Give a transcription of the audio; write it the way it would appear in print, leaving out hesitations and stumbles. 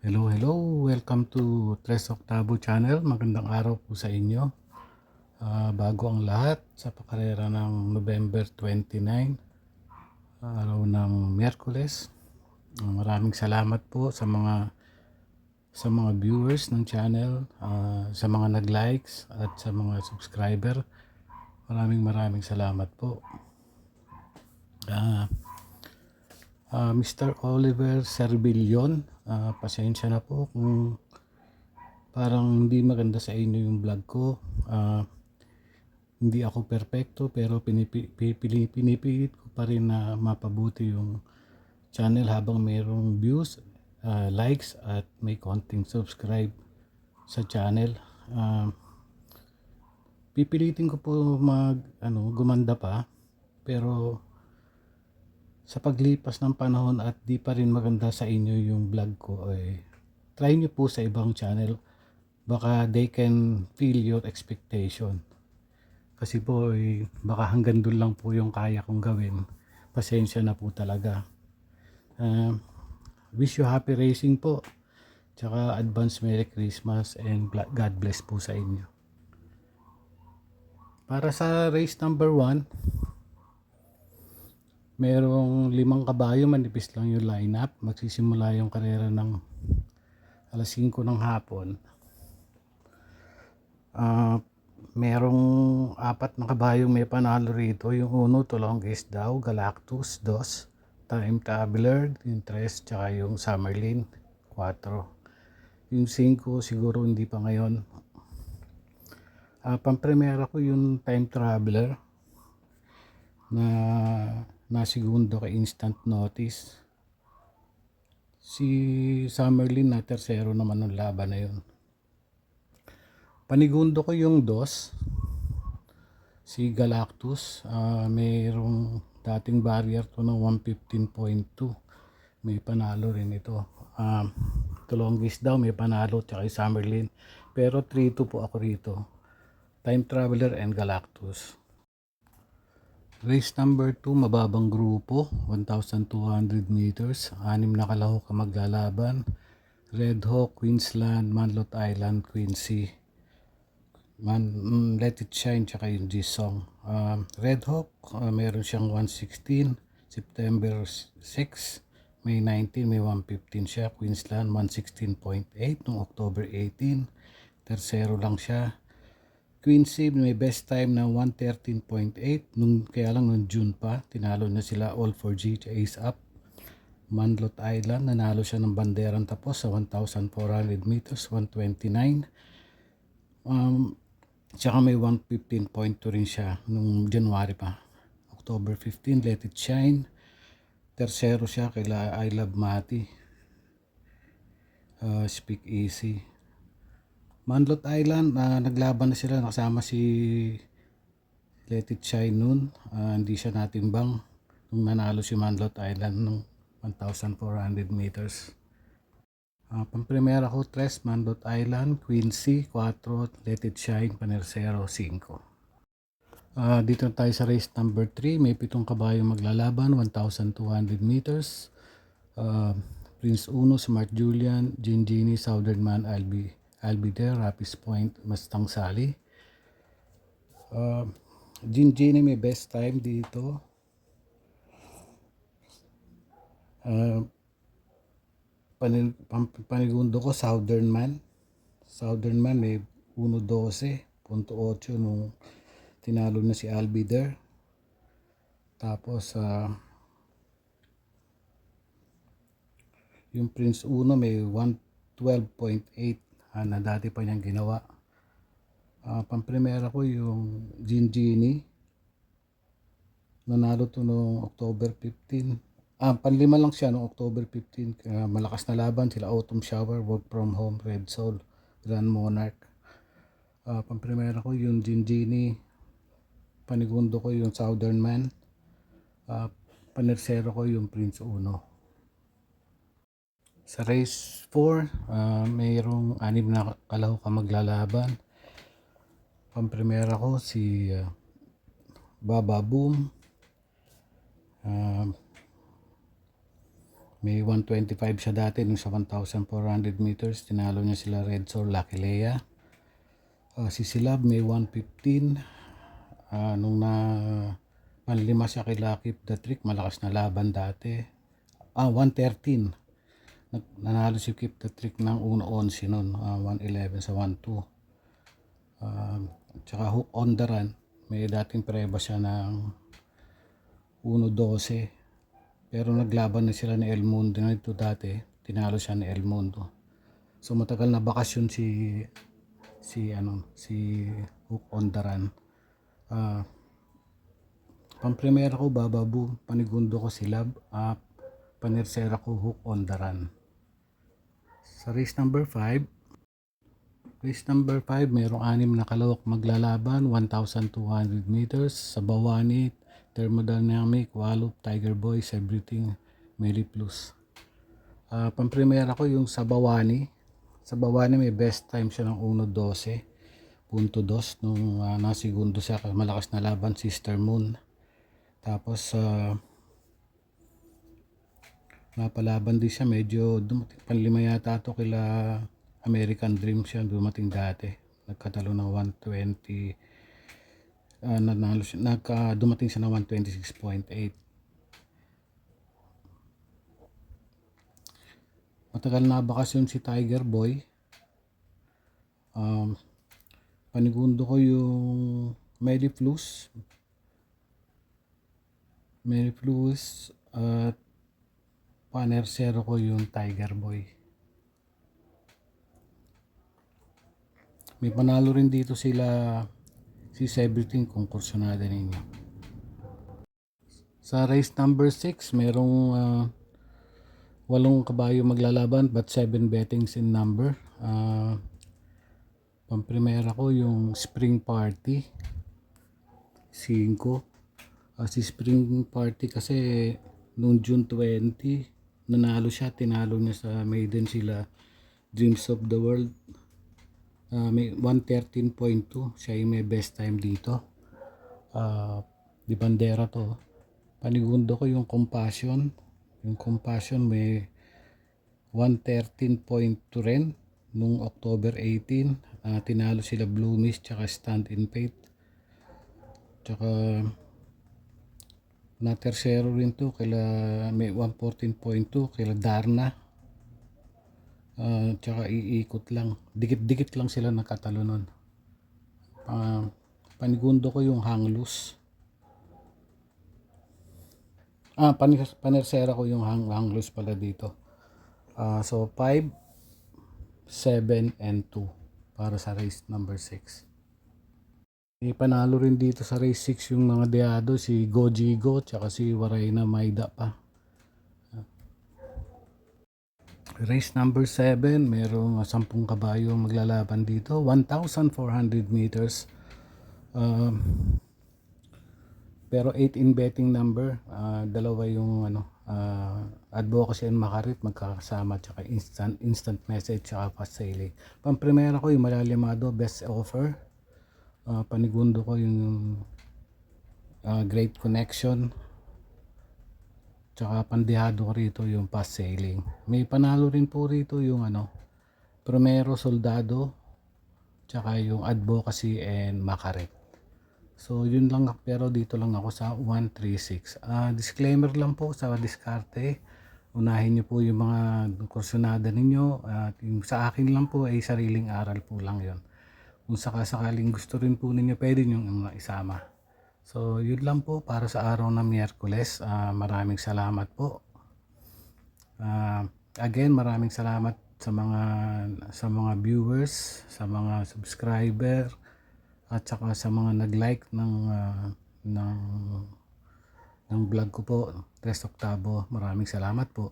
Hello. Welcome to Tres Octavo Channel. Magandang araw po sa inyo. Bago ang lahat, sa pakarera ng November 29, araw ng Miyerkules. Maraming salamat po sa mga viewers ng channel, sa mga nag-likes at sa mga subscriber. Maraming salamat po. Mr. Oliver Servillion, pasensya na po kung parang hindi maganda sa inyo yung vlog ko. Hindi ako perpekto pero pinipilit ko pa rin na mapabuti yung channel habang mayroong views, likes at may konting subscribe sa channel. Pipilitin ko po gumanda pa, pero sa paglipas ng panahon at di pa rin maganda sa inyo yung vlog ko, try nyo po sa ibang channel. Baka they can feel your expectation. Kasi po, baka hanggang doon lang po yung kaya kong gawin. Pasensya na po talaga. Wish you happy racing po. Tsaka advance Merry Christmas and God bless po sa inyo. Para sa race number 1, merong 5 kabayo, manipis lang yung lineup. Magsisimula yung karera ng alas 5 ng hapon. Merong 4 na kabayong may panalo rito. Yung uno, Tulongis daw, Galactus, 2, Time Traveler, yung 3, tsaka yung Summerlin, 4. Yung 5 siguro hindi pa ngayon. Pampremera ko yung Time Traveler na segundo kay Instant Notice. Si Summerlin na tersero naman ng laban na yun. Panigundo ko yung 2, si Galactus. Mayroong dating barrier to ng 115.2. May panalo rin ito. Tulongis daw may panalo, tsaka Summerlin. Pero 3-2 po ako rito. Time Traveler and Galactus. Race number 2, mababang grupo, 1,200 meters. 6 na kalahok ang maglalaban. Red Hawk, Queensland, Manlot Island, Quincy. Let It Shine, tsaka yung G-Song. Red Hawk, meron siyang 116, September 6, May 19, may 115 siya. Queensland, 116.8 noong October 18, tersero lang siya. Quincy, may best time na 113.8, kaya lang nung June pa, tinalo na sila All4G, Ace Up. Manlot Island, nanalo siya ng banderang tapos sa 1,400 meters, 129. Tsaka may 115.2 rin siya nung January pa. October 15, Let It Shine. Tersero siya kay I Love Mati. Speak Easy. Manlot Island, naglaban na sila, nakasama si Let It Shine nun. Hindi siya natimbang nung nanalo si Manlot Island nung 1,400 meters. Pampremera ko 3, Manlot Island, Quincy, 4, Let It Shine, Panersero, 5. Dito tayo sa race number 3, may 7 kabayo maglalaban, 1,200 meters. Prince Uno, Smart Julian, Gingini, Southern Man, I'll be there, Rapis Point, Mustang Sally. Gingini may best time dito. Panigundo ko Southern Man may 1:12.8 nung tinalo na si Albider. Tapos yung Prince Uno may 112.8 na dati pa niyang ginawa. Pampremera ko yung Gingini, nanalo to noong October 15. Panlima lang siya noong October 15. Malakas na laban sila Autumn Shower, Work From Home, Red Soul, Grand Monarch. Pampremera ko yung Gingini, panigundo ko yung Southern Man, panersero ko yung Prince Uno. Sa race 4, mayroong 6 na kalahok ang maglalaban. Pampremera ko si Baba Boom, May 125 siya dati nung sa 1,400 meters. Tinalo niya sila Red Soul, Lucky Leia. Si Silab may 115. Nung na panlima siya kay Lucky the Trick, malakas na laban dati. 113. Nanalo si Keep the Trick ng 1-11 nun. 111 sa 1-2. Tsaka Hook on the Run. May dating preba siya ng 1-12. Pero naglaban na sila ni El Mundo na ito dati. Tinalo siya ni El Mundo. So matagal na bakasyon si Hook on the Run. Pampremera ko Bababu, panigundo ko Silab, panersera ko Hook on the Run. Sa race number 5, merong 6 na kalawak maglalaban, 1,200 meters sa Bawani, Thermodynamic, Wallop, Tiger Boys, Everything, Meli Plus. Pampremera ko yung sa Bawani. Sa Bawani may best time siya ng 1:12.2 nung nasigundo siya, malakas na laban Sister Moon. Tapos napalaban din siya, medyo dumating panlima yata ito kila American Dream siya, dumating dati. Nagkatalo ng 120, dumating siya ng 126.8. Matagal na bakasyon si Tiger Boy. Panigundo ko yung Meli Plus at panersero ko yung Tiger Boy. May panalo rin dito sila si Everything kung kursunada ninyo. Sa race number 6 merong 8 kabayo maglalaban but 7 bettings in number. Pamprimera ko yung Spring Party 5. Si Spring Party kasi noong June 20 nanalo siya, tinalo niya sa maiden sila Dreams of the World. May 113.2, siya yung may best time dito. Di bandera to. Panigundo ko yung Compassion may 113.2 rin nung October 18. Tinalo sila Blue Mist tsaka Stand in Faith. Tsaka na tersero rin to may 114.2 kila Darna. Tsaka iikot lang, dikit-dikit lang sila nakatalo nun. Panigundo ko yung Hang Loose. Panersera ko yung hang loose pala dito. So 5, 7, and 2 para sa race number 6. Panalo rin dito sa race 6 yung mga deado, si Gojigo tsaka si Warayna Maida pa. Race number 7, merong 10 kabayo maglalaban dito, 1,400 meters. Pero 8 in betting number, dalawa yung Advocacy and Makarit magkakasama, tsaka instant message tsaka fast sailing. Pampremera ko yung Malalimado best offer. Panigundo ko yung Great Connection. Tsaka pandihado ko rito yung fast sailing. May panalo rin po rito yung Primero Soldado tsaka yung Advocacy and Makaret. So yun lang, pero dito lang ako sa 136. Disclaimer lang po sa diskarte. Unahin niyo po yung mga kursunada ninyo at yung sa akin lang po ay sariling aral po lang yon. Kung sakasakaling gusto rin po ninyo, pwede nyo isama. So yun lang po para sa araw ng Miyerkules. Maraming salamat po. Again, maraming salamat sa mga viewers, sa mga subscriber, at saka sa mga nag-like ng vlog ko po, Tres Octavo. Maraming salamat po.